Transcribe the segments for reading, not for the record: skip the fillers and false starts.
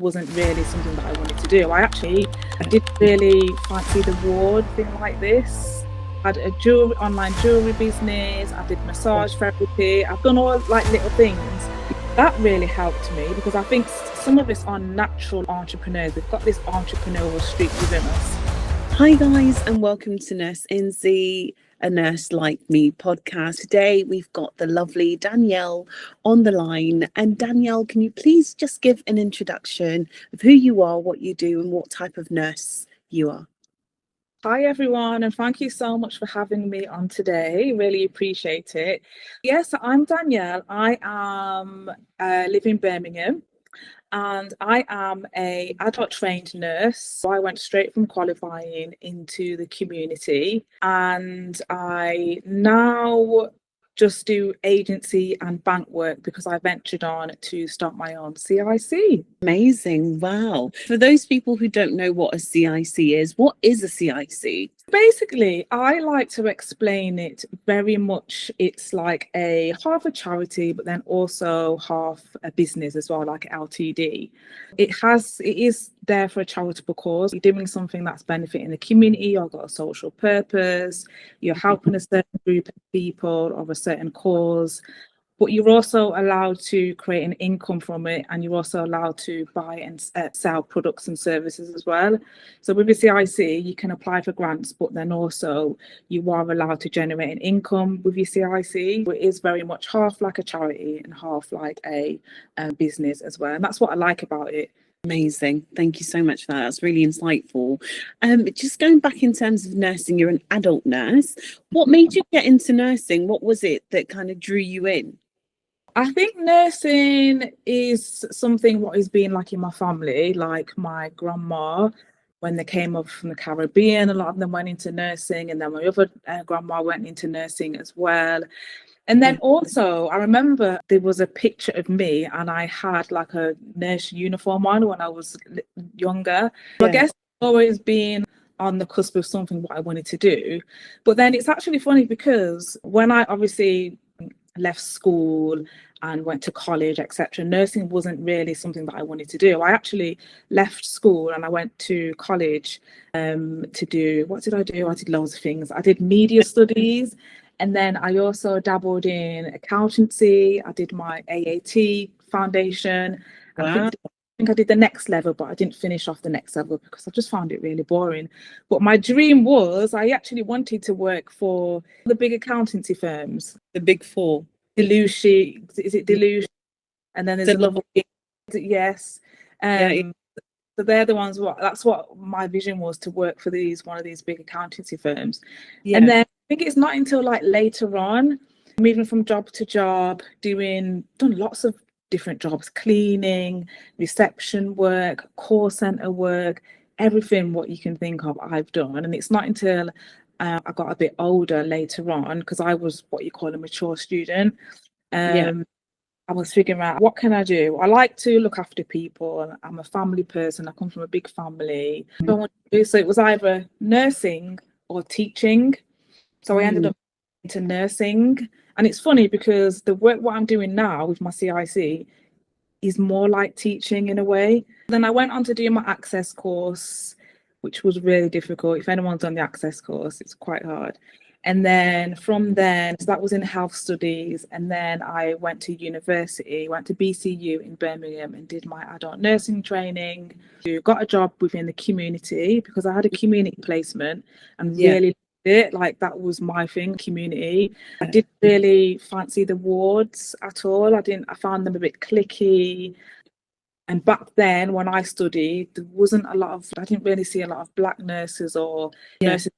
wasn't really something that I wanted to do. I didn't really fancy the ward thing like this. I had a online jewelry business. I did massage therapy. I've done all like little things. That really helped me because I think some of us are natural entrepreneurs. We've got this entrepreneurial streak within us. Hi guys, and welcome to Nurse Nzi, a Nurse Like Me podcast. Today we've got the lovely Danielle on the line. And Danielle, can you please just give an introduction of who you are, what you do, and what type of nurse you are? Hi everyone, and thank you so much for having me on today. Really appreciate it. Yes, I'm Danielle. I am live in Birmingham. And I am an adult trained nurse. So I went straight from qualifying into the community, and I now just do agency and bank work because I ventured on to start my own CIC. Amazing. Wow. For those people who don't know what a CIC is, what is a CIC? Basically, I like to explain it very much. It's like a half a charity, but then also half a business as well, like LTD. It is there for a charitable cause. You're doing something that's benefiting the community. You've got a social purpose. You're helping a certain group of people of a certain cause. But you're also allowed to create an income from it, and you're also allowed to buy and sell products and services as well. So with the CIC, you can apply for grants, but then also you are allowed to generate an income with your CIC. It is very much half like a charity and half like a business as well. And that's what I like about it. Amazing. Thank you so much for that. That's really insightful. Just going back in terms of nursing, you're an adult nurse. What made you get into nursing? What was it that kind of drew you in? I think nursing is something what has been like in my family, like my grandma, when they came over from the Caribbean, a lot of them went into nursing, and then my other grandma went into nursing as well. And then also, I remember there was a picture of me and I had like a nurse uniform on when I was younger. I guess I've always been on the cusp of something what I wanted to do. But then it's actually funny because when I obviously left school and went to college, etc., nursing wasn't really something that I wanted to do. I actually left school and I went to college to do, what did I do? I did loads of things. I did media studies, and then I also dabbled in accountancy. I did my AAT foundation. Wow. I think I did the next level, but I didn't finish off the next level because I just found it really boring. But my dream was, I actually wanted to work for the big accountancy firms. The Big Four. Delusion, is it Delusion? And then there's another, yes. So they're the ones, that's what my vision was, to work for one of these big accountancy firms. And then I think it's not until like later on, moving from job to job, done lots of different jobs, cleaning, reception work, call center work, everything what you can think of I've done. And it's not until I got a bit older later on, because I was what you call a mature student. I was figuring out, what can I do? I like to look after people. I'm a family person. I come from a big family. So it was either nursing or teaching. So I ended up into nursing. And it's funny because the work what I'm doing now with my CIC is more like teaching in a way. Then I went on to do my access course, which was really difficult. If anyone's done the access course, it's quite hard. And then from then, so that was in health studies. And then I went to university, went to BCU in Birmingham and did my adult nursing training. Got a job within the community because I had a community placement and really loved it. Like, that was my thing, community. I didn't really fancy the wards at all. I found them a bit cliquey. And back then when I studied, I didn't really see a lot of black nurses or nurses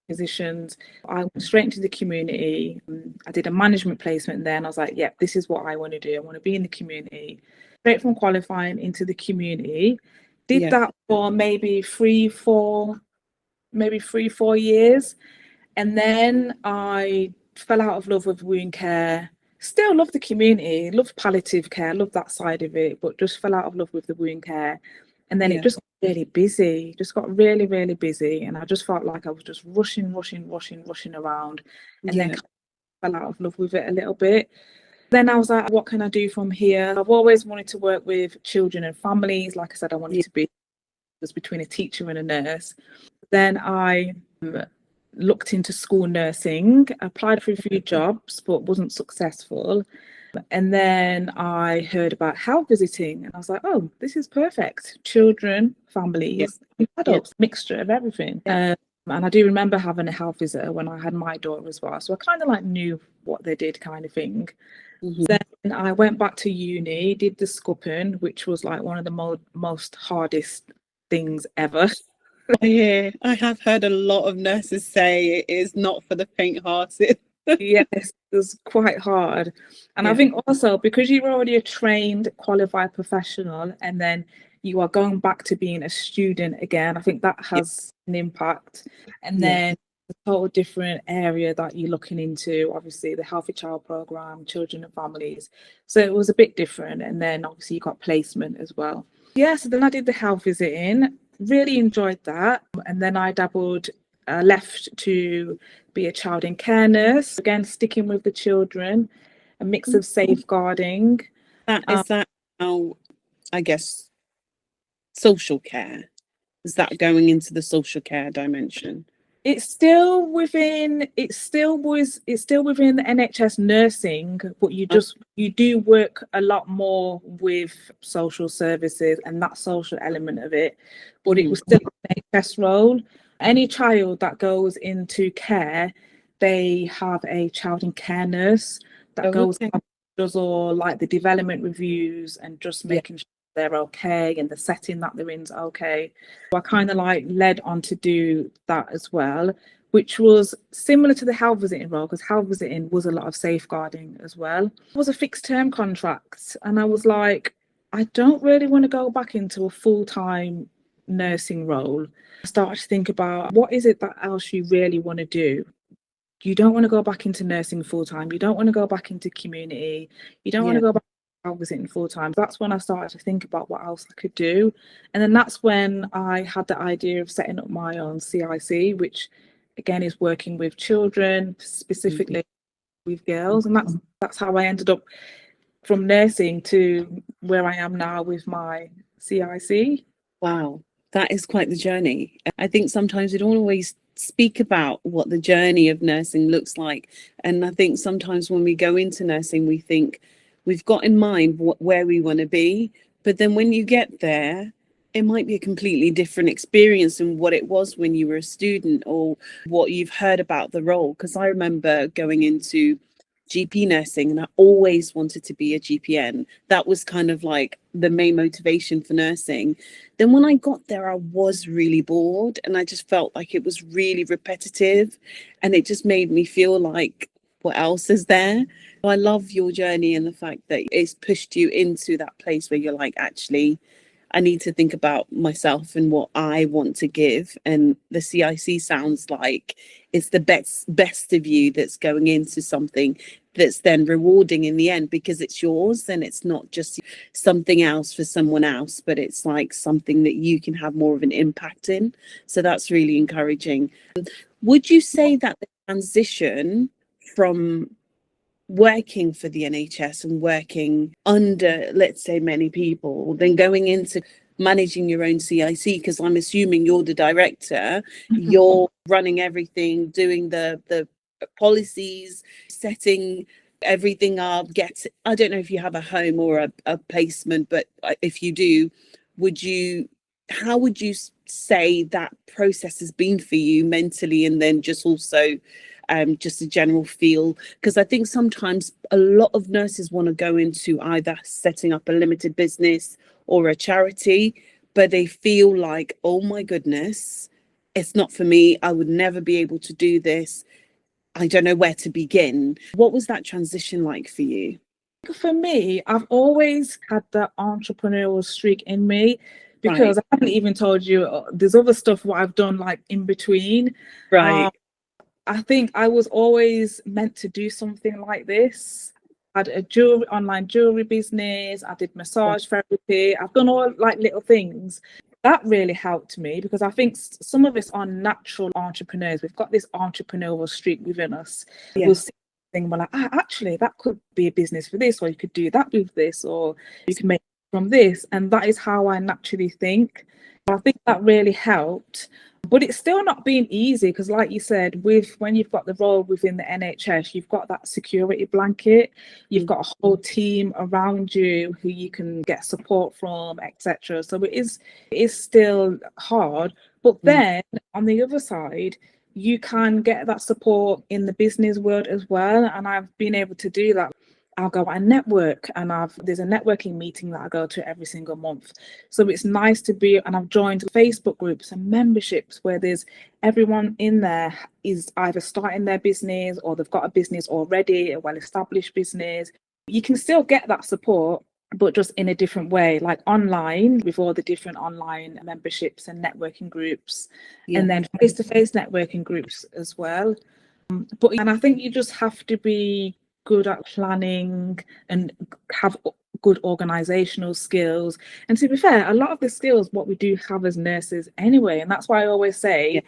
positions. I went straight into the community. I did a management placement there, and I was like, yeah, this is what I want to do. I want to be in the community. Straight from qualifying into the community. Did that for maybe 3-4 years. And then I fell out of love with wound care. Still love the community, loved palliative care, loved that side of it, but just fell out of love with the wound care. And then it just got really busy, really, really busy. And I just felt like I was just rushing around, and then fell out of love with it a little bit. Then I was like, what can I do from here? I've always wanted to work with children and families. Like I said, I wanted to be was between a teacher and a nurse. Then I looked into school nursing, applied for a few jobs, but wasn't successful. And then I heard about health visiting, and I was like, oh, this is perfect. Children, families, adults, mixture of everything. And I do remember having a health visitor when I had my daughter as well. So I kind of like knew what they did, kind of thing. Then I went back to uni, did the scupping, which was like one of the most hardest things ever. Yeah, I have heard a lot of nurses say it is not for the faint-hearted. Yes, it was quite hard. And I think also because you're already a trained, qualified professional, and then you are going back to being a student again, I think that has an impact. And then a total different area that you're looking into, obviously the Healthy Child Programme, children and families. So it was a bit different. And then obviously you got placement as well. Yeah, so then I did the health visiting, really enjoyed that. And then I left to be a child in care nurse, again sticking with the children, a mix of safeguarding. Is that how, I guess, social care? Is that going into the social care dimension? It's still within the NHS nursing, but you do work a lot more with social services and that social element of it, but it was still an NHS role. Any child that goes into care, they have a child in care nurse that does all like the development reviews and just making sure they're okay and the setting that they're in is okay. So I kind of like led on to do that as well, which was similar to the health visiting role, because health visiting was a lot of safeguarding as well. It was a fixed term contract, and I was like, I don't really want to go back into a full-time nursing role. I started to think about what is it that else you really want to do. You don't want to go back into nursing full-time. You don't want to go back into community. You don't want to go back to health visiting full-time. That's when I started to think about what else I could do. And then that's when I had the idea of setting up my own CIC, which again is working with children, specifically with girls. And that's how I ended up from nursing to where I am now with my CIC. Wow, that is quite the journey. I think sometimes we don't always speak about what the journey of nursing looks like. And I think sometimes when we go into nursing, we think we've got in mind where we want to be. But then when you get there, it might be a completely different experience than what it was when you were a student or what you've heard about the role. Because I remember going into GP nursing and I always wanted to be a GPN. That was kind of like the main motivation for nursing. Then when I got there, I was really bored and I just felt like it was really repetitive and it just made me feel like, what else is there? I love your journey and the fact that it's pushed you into that place where you're like, actually, I need to think about myself and what I want to give. And the CIC sounds like it's the best of you that's going into something that's then rewarding in the end, because it's yours and it's not just something else for someone else, but it's like something that you can have more of an impact in. So that's really encouraging. Would you say that the transition from working for the NHS and working under, let's say, many people, then going into managing your own CIC, because I'm assuming you're the director, you're running everything, doing the policies, setting everything up, I don't know if you have a home or a placement, but if you do, how would you say that process has been for you mentally, and then just also just a general feel? Because I think sometimes a lot of nurses want to go into either setting up a limited business or a charity, but they feel like, oh my goodness, it's not for me. I would never be able to do this. I don't know where to begin. What was that transition like for you? For me, I've always had that entrepreneurial streak in me, because I haven't even told you there's other stuff what I've done like in between. I think I was always meant to do something like this. I had a online jewelry business. I did massage therapy. I've done all like little things. That really helped me, because I think some of us are natural entrepreneurs. We've got this entrepreneurial streak within us. We'll see thing. We're like, actually, that could be a business for this, or you could do that with this, or you can make it from this. And that is how I naturally think. I think that really helped. But it's still not been easy because, like you said, when you've got the role within the NHS, you've got that security blanket, you've got a whole team around you who you can get support from, etc. So it is still hard. But then on the other side, you can get that support in the business world as well. And I've been able to do that. I'll go and network, and there's a networking meeting that I go to every single month. So it's nice to be, and I've joined Facebook groups and memberships where there's everyone in there is either starting their business or they've got a business already, a well-established business. You can still get that support, but just in a different way, like online with all the different online memberships and networking groups, and then face-to-face networking groups as well. And I think you just have to be good at planning and have good organizational skills. And to be fair, a lot of the skills what we do have as nurses anyway, and that's why I always say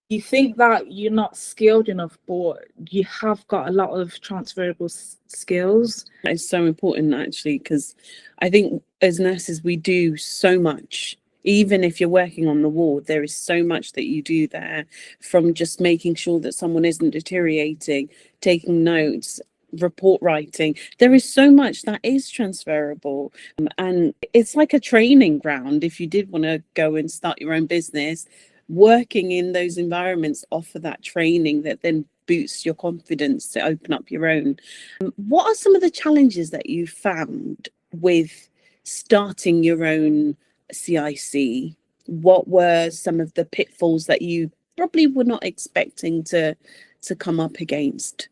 you think that you're not skilled enough, but you have got a lot of transferable skills. It's so important, actually, because I think as nurses we do so much. Even if you're working on the ward, there is so much that you do there, from just making sure that someone isn't deteriorating, taking notes, report writing. There is so much that is transferable, and it's like a training ground. If you did want to go and start your own business, working in those environments offer that training that then boosts your confidence to open up your own. What are some of the challenges that you found with starting your own CIC? What were some of the pitfalls that you probably were not expecting to come up against?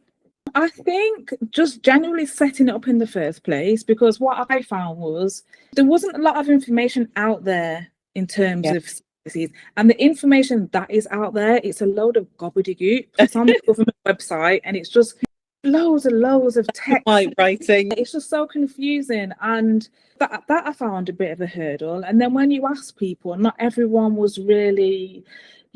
I think just generally setting it up in the first place, because what I found was there wasn't a lot of information out there in terms of CICs, and the information that is out there, it's a load of gobbledygook. It's on the government website and it's just loads and loads of text writing. It's just so confusing, and that I found a bit of a hurdle. And then when you ask people, not everyone was really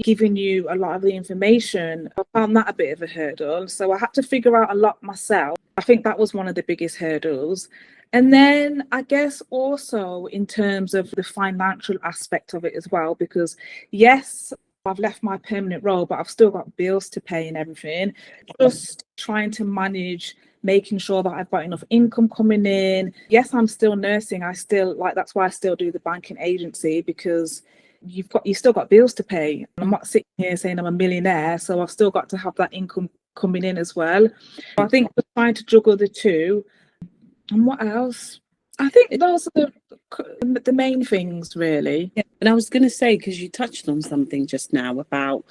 giving you a lot of the information. I found that a bit of a hurdle, so I had to figure out a lot myself. I think that was one of the biggest hurdles. And then I guess also in terms of the financial aspect of it as well, because yes, I've left my permanent role, but I've still got bills to pay and everything. Just trying to manage making sure that I've got enough income coming in. Yes, I'm still nursing. That's why I still do the banking agency, because you've still got bills to pay. I'm not sitting here saying I'm a millionaire, so I've still got to have that income coming in as well. I think we're trying to juggle the two. And what else? I think those are the main things, really. Yeah. And I was going to say, because you touched on something just now about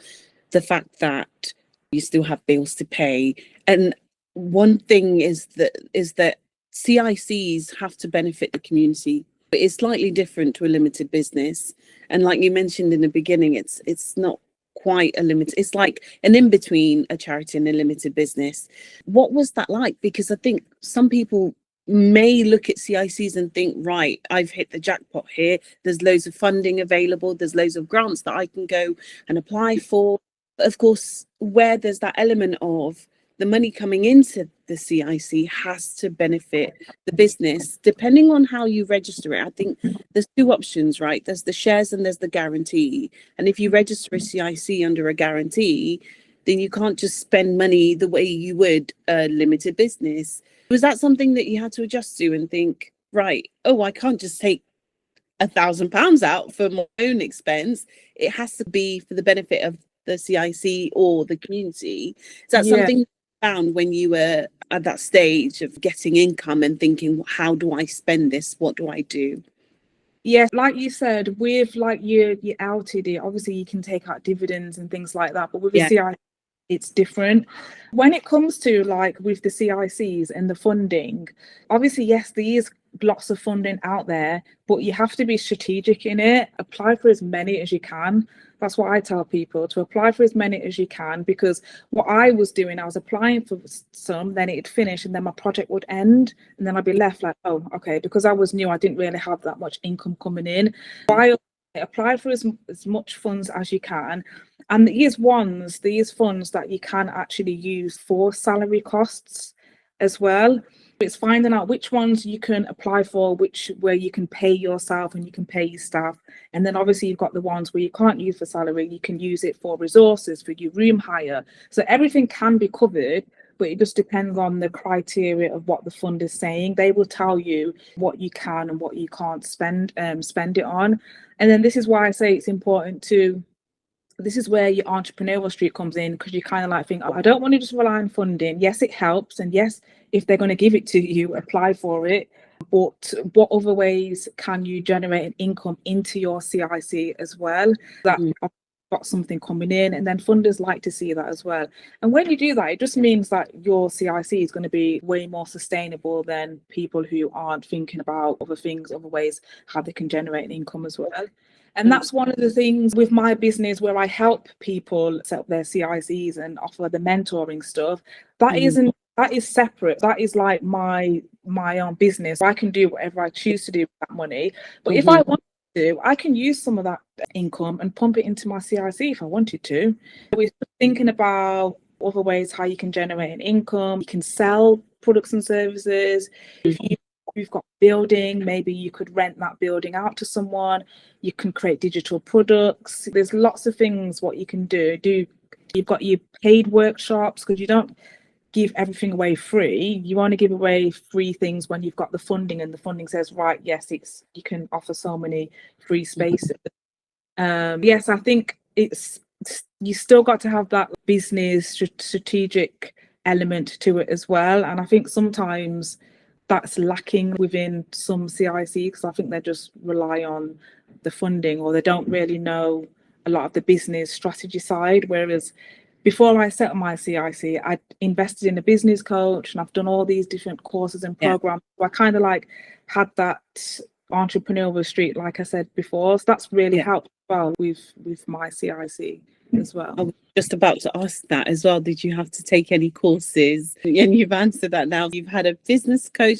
the fact that you still have bills to pay, and one thing is that CICs have to benefit the community. It's slightly different to a limited business, and like you mentioned in the beginning, it's not quite a limit. It's like an in between a charity and a limited business. What was that like? Because I think some people may look at CICs and think, right, I've hit the jackpot here. There's loads of funding available. There's loads of grants that I can go and apply for. But of course, where there's that element of the money coming into the CIC has to benefit the business, depending on how you register it. I think there's two options, right? There's the shares and there's the guarantee. And if you register a CIC under a guarantee, then you can't just spend money the way you would a limited business. Was that something that you had to adjust to and think, right, I can't just take £1,000 out for my own expense. It has to be for the benefit of the CIC or the community. Is that something you found when you were at that stage of getting income and thinking, how do I spend this? What do I do? Yes, like you said, with like your LTD, obviously you can take out dividends and things like that, but with the CIC, it's different. When it comes to like with the CICs and the funding, obviously, yes, there is lots of funding out there, but you have to be strategic in it. Apply for as many as you can. That's what I tell people, to apply for as many as you can, because what I was doing, I was applying for some, then it'd finish and then my project would end, and then I'd be left like, oh, okay, because I was new, I didn't really have that much income coming in. While Apply for as much funds as you can. And these funds that you can actually use for salary costs as well. It's finding out which ones you can apply for, where you can pay yourself and you can pay your staff. And then obviously you've got the ones where you can't use for salary, you can use it for resources, for your room hire. So everything can be covered, but it just depends on the criteria of what the fund is saying. They will tell you what you can and what you can't spend it on. And then this is why I say it's important this is where your entrepreneurial street comes in, because you kind of like think, oh, I don't want to just rely on funding. Yes, it helps. And yes, if they're going to give it to you, apply for it. But what other ways can you generate an income into your CIC as well? That got something coming in, and then funders like to see that as well. And when you do that, it just means that your CIC is going to be way more sustainable than people who aren't thinking about other things, other ways how they can generate an income as well. And that's one of the things with my business where I help people set up their CICs and offer the mentoring stuff. That is separate. That is like my own business. I can do whatever I choose to do with that money. But if I want to, I can use some of that income and pump it into my CIC if I wanted to. We're thinking about other ways how you can generate an income. You can sell products and services. If you've got a building, maybe you could rent that building out to someone. You can create digital products. There's lots of things what you can do. You've got your paid workshops, because you don't give everything away free. You want to give away free things when you've got the funding, and the funding says, right, yes, you can offer so many free spaces. Yes, I think you still got to have that business strategic element to it as well. And I think sometimes that's lacking within some CIC, because I think they just rely on the funding, or they don't really know a lot of the business strategy side. Whereas before I set up my CIC, I invested in a business coach, and I've done all these different courses and programs. So I kind of like had that entrepreneurial street, like I said before. So that's really helped well with my CIC as well. I was just about to ask that as well. Did you have to take any courses? And you've answered that now. You've had a business coach.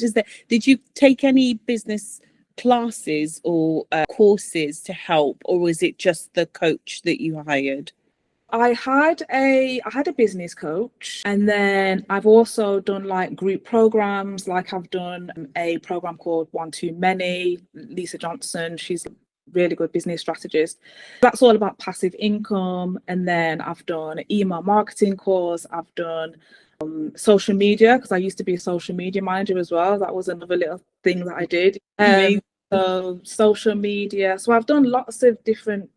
Did you take any business classes or courses to help, or was it just the coach that you hired? I had a business coach, and then I've also done like group programs. Like I've done a program called One Too Many. Lisa Johnson, she's a really good business strategist. That's all about passive income. And then I've done an email marketing course. I've done social media, because I used to be a social media manager as well. That was another little thing that I did. So social media. So I've done lots of different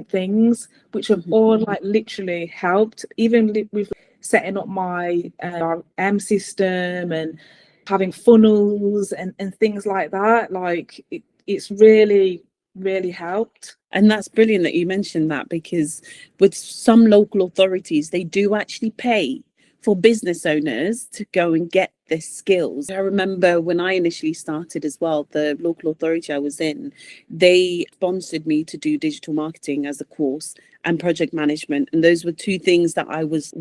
things, which have all like literally helped, even with setting up my RM system and having funnels and things like that. Like it's really helped. And that's brilliant that you mentioned that, because with some local authorities, they do actually pay for business owners to go and get the skills. I remember when I initially started as well, the local authority I was in, they sponsored me to do digital marketing as a course and project management. And those were two things that I was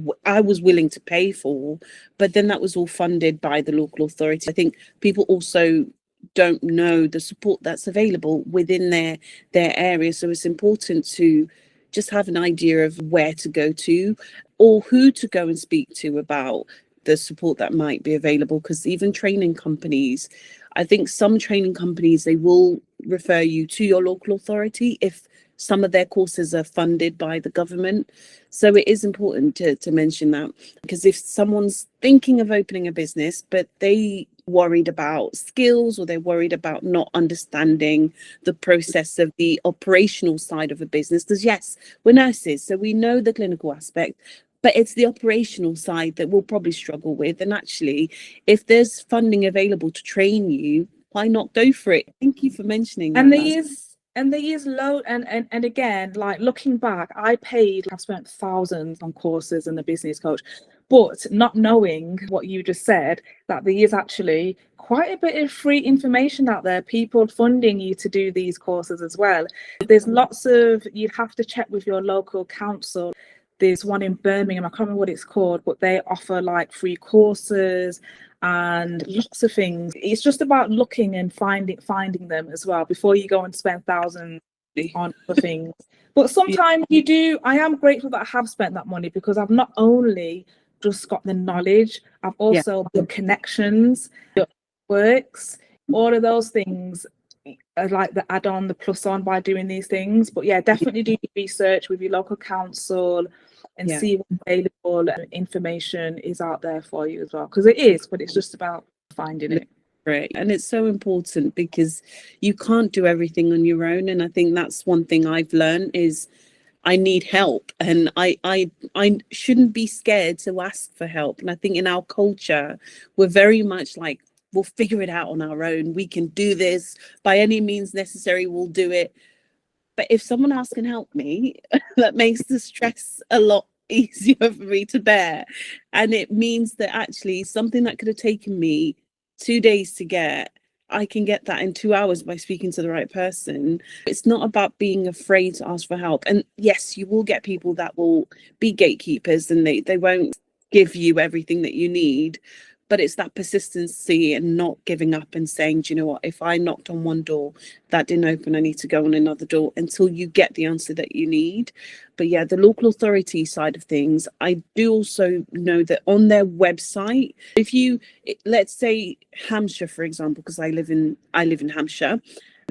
willing to pay for. But then that was all funded by the local authority. I think people also don't know the support that's available within their area. So it's important to just have an idea of where to go to, or who to go and speak to about the support that might be available. Because even training companies, I think some training companies, they will refer you to your local authority if some of their courses are funded by the government. So it is important to mention that, because if someone's thinking of opening a business, but they worried about skills, or they're worried about not understanding the process of the operational side of a business, because yes, we're nurses, so we know the clinical aspect, but it's the operational side that we'll probably struggle with. And actually, if there's funding available to train you, why not go for it? Thank you for mentioning that. And there is low, and again, like looking back, I've spent thousands on courses and a business coach, but not knowing what you just said, that there is actually quite a bit of free information out there, people funding you to do these courses as well. There's you'd have to check with your local council. There's one in Birmingham, I can't remember what it's called, but they offer like free courses and lots of things. It's just about looking and finding them as well before you go and spend thousands on other things. But sometimes you do, I am grateful that I have spent that money, because I've not only just got the knowledge, I've also the connections, the works, all of those things are like the add-on, the plus on by doing these things. But yeah, definitely do your research with your local council and see what available information is out there for you as well, because it is, but it's just about finding it. Right. And it's so important, because you can't do everything on your own. And I think that's one thing I've learned is I need help, and I shouldn't be scared to ask for help. And I think in our culture, we're very much like, we'll figure it out on our own. We can do this by any means necessary. We'll do it. But if someone else can help me, that makes the stress a lot easier for me to bear. And it means that actually something that could have taken me 2 days to get, I can get that in 2 hours by speaking to the right person. It's not about being afraid to ask for help. And yes, you will get people that will be gatekeepers, and they won't give you everything that you need. But it's that persistency and not giving up and saying, do you know what, if I knocked on one door, that didn't open, I need to go on another door until you get the answer that you need. But yeah, the local authority side of things, I do also know that on their website, if you, let's say Hampshire, for example, because I live in Hampshire.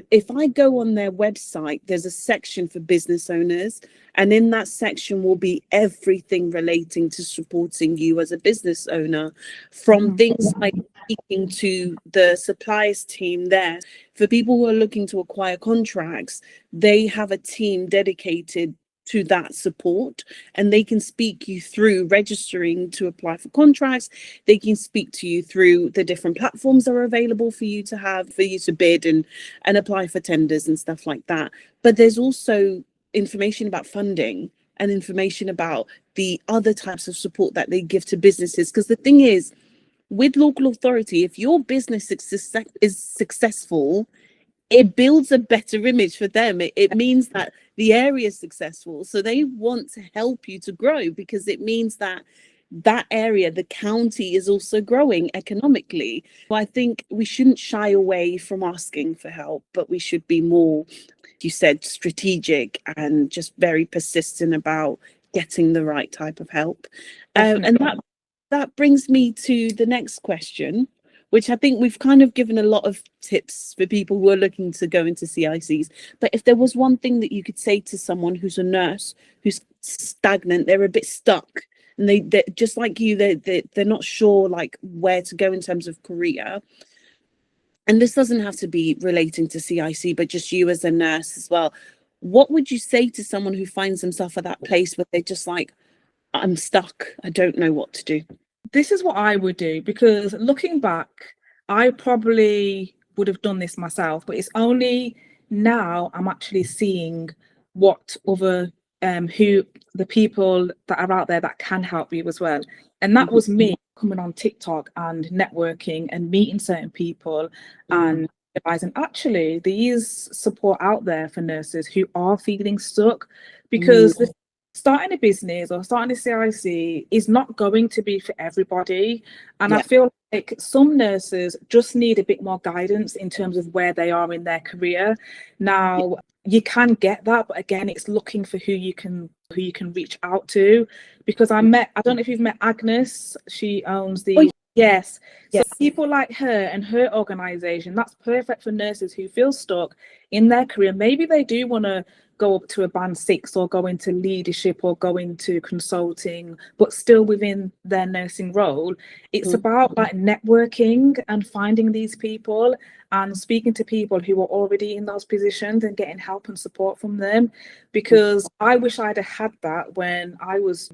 If I go on their website, there's a section for business owners, and in that section will be everything relating to supporting you as a business owner, from things like speaking to the suppliers team there. For people who are looking to acquire contracts, they have a team dedicated to that support, and they can speak you through registering to apply for contracts. They can speak to you through the different platforms that are available for you to bid and apply for tenders and stuff like that. But there's also information about funding and information about the other types of support that they give to businesses. Because the thing is, with local authority, if your business is successful, it builds a better image for them. It means that the area is successful. So they want to help you to grow, because it means that that area, the county, is also growing economically. So I think we shouldn't shy away from asking for help, but we should be more, you said, strategic and just very persistent about getting the right type of help. And that brings me to the next question, which I think we've kind of given a lot of tips for people who are looking to go into CICs. But if there was one thing that you could say to someone who's a nurse, who's stagnant, they're a bit stuck, and they're just like you, they're not sure like where to go in terms of career. And this doesn't have to be relating to CIC, but just you as a nurse as well. What would you say to someone who finds themselves at that place where they're just like, I'm stuck, I don't know what to do? This is what I would do, because looking back, I probably would have done this myself, but it's only now I'm actually seeing what other who the people that are out there that can help you as well. And that was me coming on TikTok and networking and meeting certain people and realizing actually there is support out there for nurses who are feeling stuck, because starting a business or starting a CIC is not going to be for everybody. And I feel like some nurses just need a bit more guidance in terms of where they are in their career. Now, you can get that, but again, it's looking for who you can reach out to. Because I don't know if you've met Agnes, she owns the Yes. So people like her and her organization, that's perfect for nurses who feel stuck in their career. Maybe they do want to go up to a band 6 or go into leadership or go into consulting, but still within their nursing role. It's about like networking and finding these people and speaking to people who are already in those positions and getting help and support from them. Because I wish I'd have had that when I was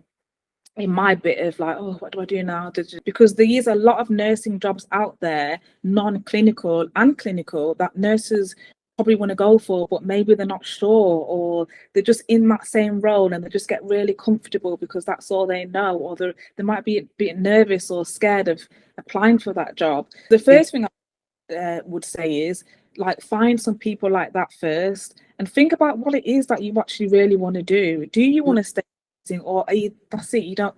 in my bit of like, oh, what do I do now? Because there is a lot of nursing jobs out there, non-clinical and clinical, that nurses probably want to go for, but maybe they're not sure, or they're just in that same role and they just get really comfortable because that's all they know, or they might be a bit nervous or scared of applying for that job. The first thing I would say is like find some people like that first and think about what it is that you actually really want to do. Do you want to stay or that's it, you don't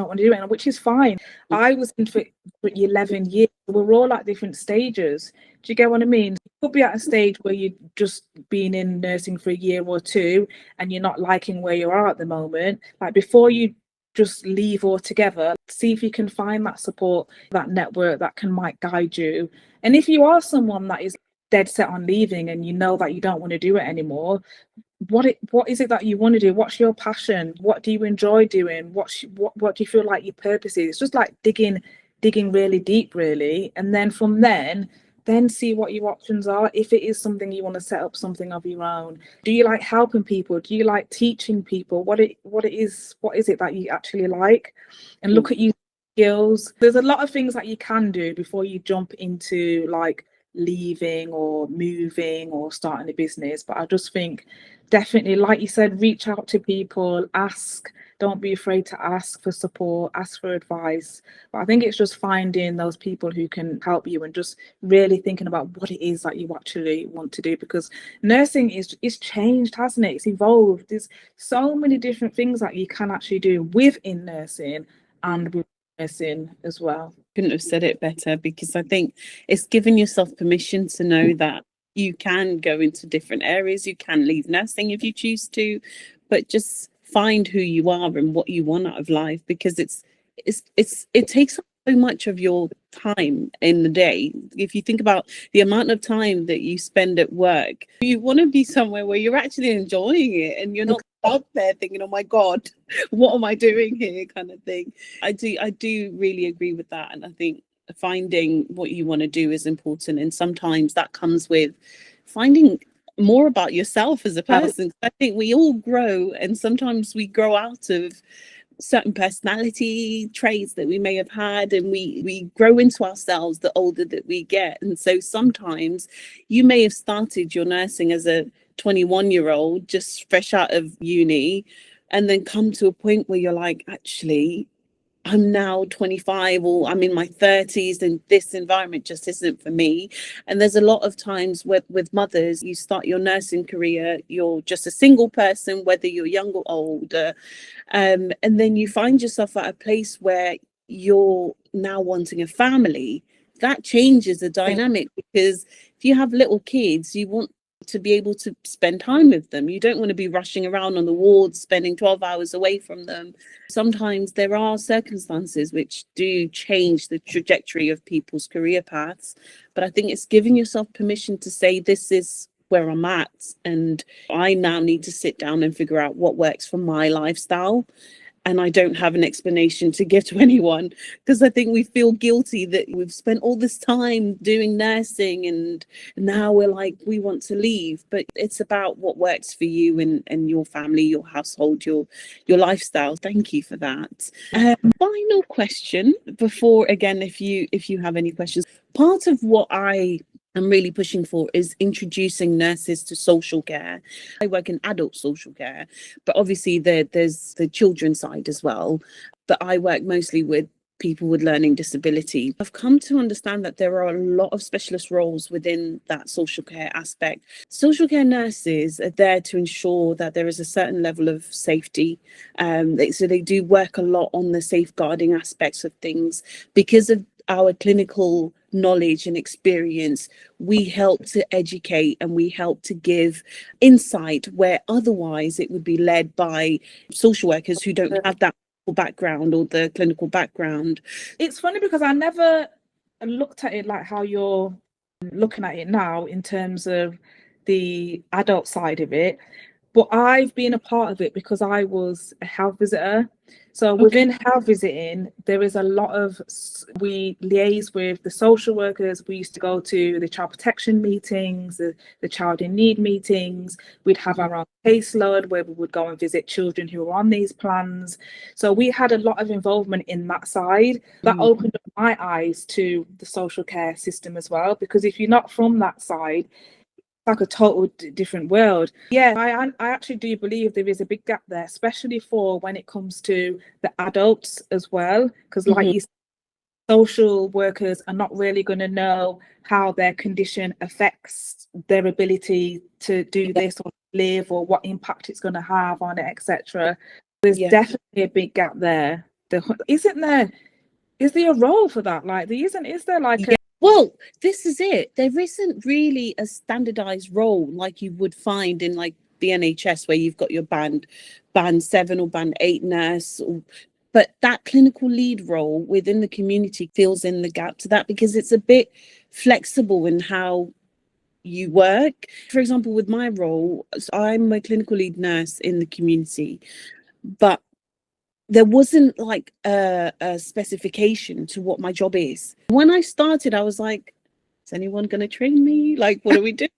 want to do it, which is fine. I was in for 11 years. We're all at different stages. Do you get what I mean? You could be at a stage where you've just been in nursing for a year or two and you're not liking where you are at the moment. Like, before you just leave altogether, see if you can find that support, that network that might guide you. And if you are someone that is dead set on leaving and you know that you don't want to do it anymore, what is it that you want to do? What's your passion? What do you enjoy doing? What do you feel like your purpose is? It's just like digging really deep, really. And then from then see what your options are. If it is something you want to set up something of your own, do you like helping people? Do you like teaching people? What is it that you actually like? And look at your skills. There's a lot of things that you can do before you jump into like leaving or moving or starting a business. But I just think, definitely, like you said, reach out to people, ask. Don't be afraid to ask for support, ask for advice. But I think it's just finding those people who can help you and just really thinking about what it is that you actually want to do, because nursing is changed, hasn't it? It's evolved. There's so many different things that you can actually do within nursing and with nursing as well. Couldn't have said it better, because I think it's giving yourself permission to know that you can go into different areas, you can leave nursing if you choose to, but just find who you are and what you want out of life, because it takes up so much of your time in the day. If you think about the amount of time that you spend at work, you want to be somewhere where you're actually enjoying it and you're not out there thinking, oh my God, what am I doing here, kind of thing. I do really agree with that, and I think finding what you want to do is important, and sometimes that comes with finding more about yourself as a person. I think we all grow, and sometimes we grow out of certain personality traits that we may have had, and we grow into ourselves the older that we get. And so sometimes you may have started your nursing as a 21-year-old just fresh out of uni, and then come to a point where you're like, actually, I'm now 25 or I'm in my 30s and this environment just isn't for me. And there's a lot of times with mothers, you start your nursing career, you're just a single person, whether you're young or older. And then you find yourself at a place where you're now wanting a family. That changes the dynamic, because if you have little kids, you want to be able to spend time with them. You don't want to be rushing around on the wards, spending 12 hours away from them. Sometimes there are circumstances which do change the trajectory of people's career paths. But I think it's giving yourself permission to say, this is where I'm at, and I now need to sit down and figure out what works for my lifestyle. And I don't have an explanation to give to anyone, because I think we feel guilty that we've spent all this time doing nursing and now we're like, we want to leave. But it's about what works for you and your family, your household, your lifestyle. Thank you for that. Final question before, again, if you have any questions. Part of what I'm really pushing for is introducing nurses to social care. I work in adult social care, but obviously there's the children's side as well. But I work mostly with people with learning disability. I've come to understand that there are a lot of specialist roles within that social care aspect. Social care nurses are there to ensure that there is a certain level of safety. So they do work a lot on the safeguarding aspects of things. Because of our clinical knowledge and experience, we help to educate and we help to give insight where otherwise it would be led by social workers who don't have that background or the clinical background. It's funny because I never looked at it like how you're looking at it now in terms of the adult side of it, but I've been a part of it because I was a health visitor. So within health visiting, there is a lot of, we liaise with the social workers. We used to go to the child protection meetings, the child in need meetings. We'd have our own caseload where we would go and visit children who were on these plans. So we had a lot of involvement in that side. That opened up my eyes to the social care system as well, because if you're not from that side, like a total different world. Yeah, I actually do believe there is a big gap there, especially for when it comes to the adults as well, because like you said, social workers are not really going to know how their condition affects their ability to do this or live, or what impact it's going to have on it, etc. There's definitely a big gap there. Isn't there? Is there a role for that? Like, is there like a... Well, this is it. There isn't really a standardized role like you would find in like the NHS, where you've got your band 7 or band 8 nurse, but that clinical lead role within the community fills in the gap to that, because it's a bit flexible in how you work. For example, with my role, I'm a clinical lead nurse in the community, but there wasn't like a specification to what my job is. When I started, I was like, is anyone going to train me? Like, what are we doing?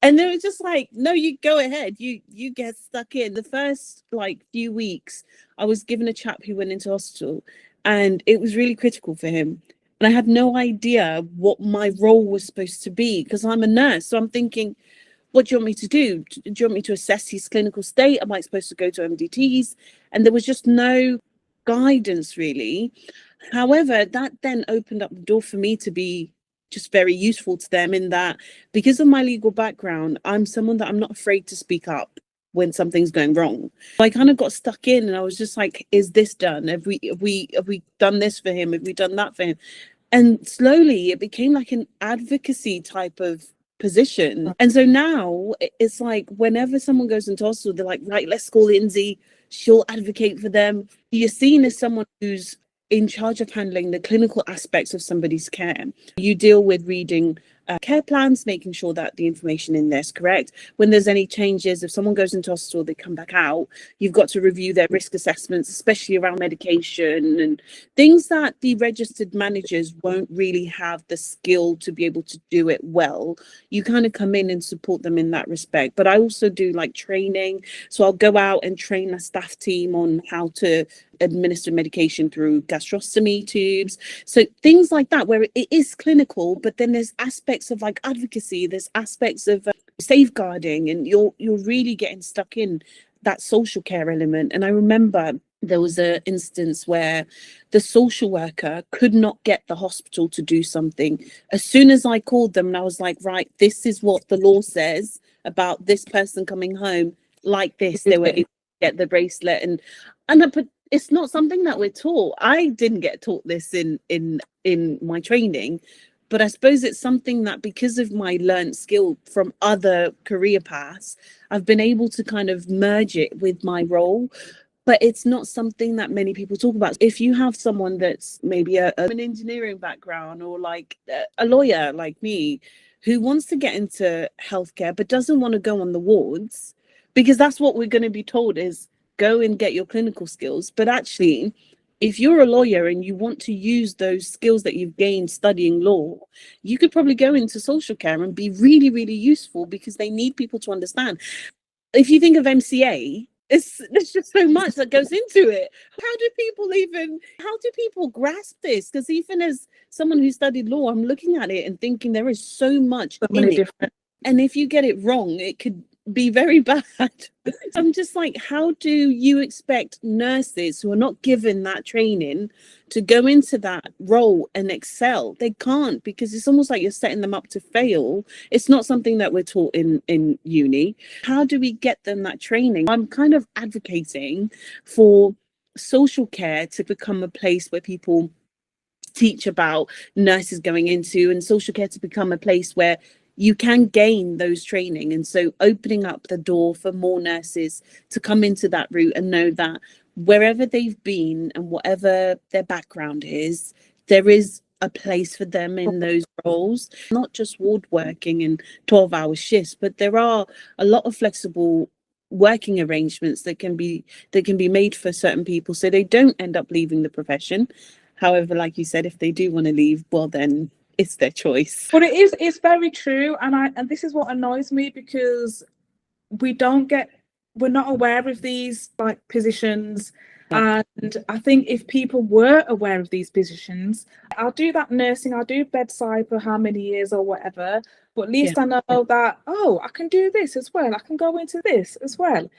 And they were just like, no, you go ahead. You get stuck in. The first like few weeks, I was given a chap who went into hospital, and it was really critical for him. And I had no idea what my role was supposed to be, because I'm a nurse. So I'm thinking, what do you want me to do? Do you want me to assess his clinical state? Am I supposed to go to MDTs? And there was just no guidance, really. However, that then opened up the door for me to be just very useful to them, in that because of my legal background, I'm someone that I'm not afraid to speak up when something's going wrong. I kind of got stuck in, and I was just like, is this done? Have we done this for him? Have we done that for him? And slowly it became like an advocacy type of position. And so now it's like, whenever someone goes into hospital, they're like, right, let's call Nzi, she'll advocate for them. You're seen as someone who's in charge of handling the clinical aspects of somebody's care. You deal with reading care plans, making sure that the information in there is correct. When there's any changes, if someone goes into hospital, they come back out, you've got to review their risk assessments, especially around medication and things that the registered managers won't really have the skill to be able to do it well. You kind of come in and support them in that respect. But I also do like training. So I'll go out and train a staff team on how to administer medication through gastrostomy tubes. So things like that, where it is clinical, but then there's aspects of like advocacy, there's aspects of safeguarding, and you're really getting stuck in that social care element. And I remember there was an instance where the social worker could not get the hospital to do something. As soon as I called them and I was like, right, this is what the law says about this person coming home like this, they were able to get the bracelet. And but it's not something that we're taught. I didn't get taught this in my training, but I suppose it's something that, because of my learned skill from other career paths, I've been able to kind of merge it with my role. But it's not something that many people talk about. If you have someone that's maybe an engineering background, or like a lawyer like me, who wants to get into healthcare but doesn't want to go on the wards, because that's what we're going to be told is, go and get your clinical skills. But actually, if you're a lawyer and you want to use those skills that you've gained studying law, you could probably go into social care and be really, really useful, because they need people to understand. If you think of MCA, there's just so much that goes into it. How do people grasp this? Because even as someone who studied law, I'm looking at it and thinking there is so much in it. And if you get it wrong, it could be very bad. I'm just like, how do you expect nurses who are not given that training to go into that role and excel? They can't, because it's almost like you're setting them up to fail. It's not something that we're taught in uni. How do we get them that training? I'm kind of advocating for social care to become a place where people teach about nurses going into, and social care to become a place where you can gain those training. And so opening up the door for more nurses to come into that route and know that wherever they've been and whatever their background is, there is a place for them in those roles, not just ward working and 12-hour shifts, but there are a lot of flexible working arrangements that can be made for certain people, so they don't end up leaving the profession. However, like you said, if they do want to leave, well, then it's their choice. But it's very true. And this is what annoys me, because we're not aware of these like positions. And I think if people were aware of these positions, I'll do that nursing, I'll do bedside for how many years or whatever, but at least I know that, oh, I can do this as well, I can go into this as well.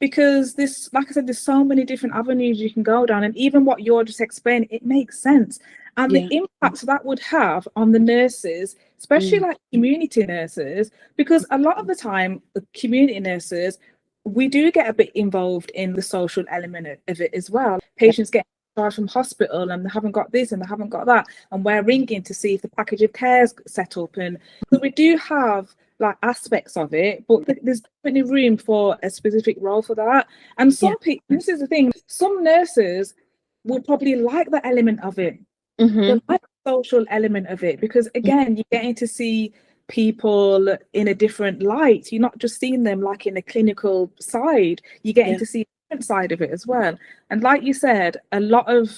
Because this, like I said, there's so many different avenues you can go down, and even what you're just explaining, it makes sense. And the impact that would have on the nurses, especially like community nurses, because a lot of the time, the community nurses, we do get a bit involved in the social element of it as well. Patients get discharged from hospital and they haven't got this and they haven't got that, and we're ringing to see if the package of care's set up. And so we do have like aspects of it, but there's definitely room for a specific role for that. And some people, this is the thing, some nurses will probably like the element of it. They like the social element of it, because again, you're getting to see people in a different light. You're not just seeing them like in a clinical side, you're getting to see a different side of it as well. And like you said, a lot of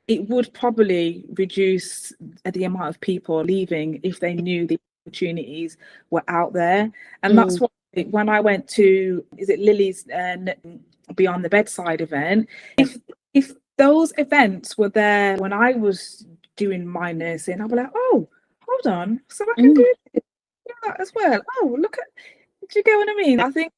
it would probably reduce the amount of people leaving if they knew the opportunities were out there. And that's what, when I went to, is it Lily's Beyond the Bedside event, if those events were there when I was doing my nursing, I'd be like, oh, hold on, so I can do that as well. Oh, look at, do you get what I mean? I think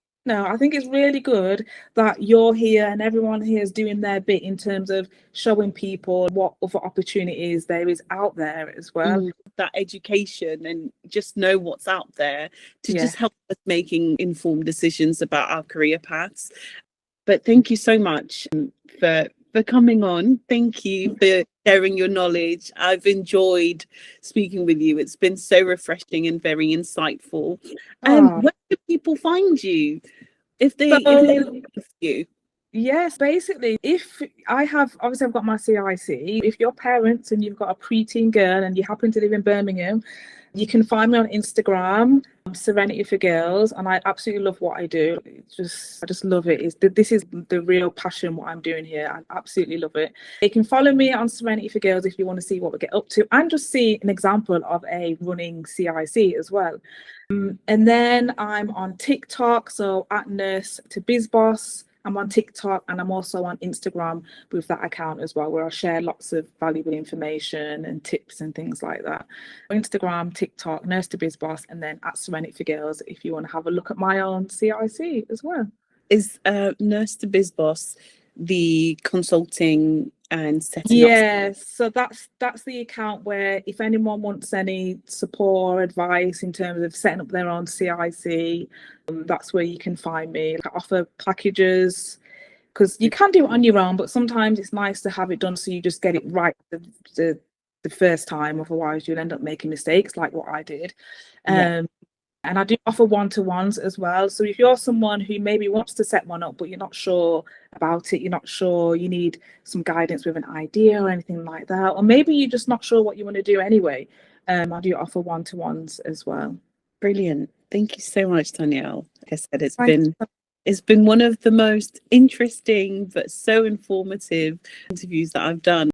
it's really good that you're here and everyone here is doing their bit in terms of showing people what other opportunities there is out there as well. That education, and just know what's out there to just help us making informed decisions about our career paths. But thank you so much for coming on. Thank you for sharing your knowledge. I've enjoyed speaking with you. It's been so refreshing and very insightful. And where do people find you if they look for you? Yes, basically, if I've got my CIC. If you're parents and you've got a preteen girl and you happen to live in Birmingham, you can find me on Instagram, Serenity for Girls, and I absolutely love what I do. I just love it. This is the real passion, what I'm doing here. I absolutely love it. You can follow me on Serenity for Girls if you want to see what we get up to and just see an example of a running CIC as well. And then I'm on TikTok, so at Nurse to Bizboss. I'm on TikTok, and I'm also on Instagram with that account as well, where I share lots of valuable information and tips and things like that. Instagram, TikTok, Nurse to Bizboss, and then at Serenity for Girls if you want to have a look at my own CIC as well. Is Nurse to Bizboss the consulting and setting up? Yes, so that's the account where if anyone wants any support or advice in terms of setting up their own CIC, that's where you can find me. I offer packages, because you can do it on your own, but sometimes it's nice to have it done so you just get it right the first time. Otherwise you'll end up making mistakes like what I did. And I do offer one-to-ones as well. So if you're someone who maybe wants to set one up, but you're not sure about it, you're not sure, you need some guidance with an idea or anything like that, or maybe you're just not sure what you want to do anyway, I do offer one-to-ones as well. Brilliant. Thank you so much, Danielle. Like I said, it's been one of the most interesting but so informative interviews that I've done.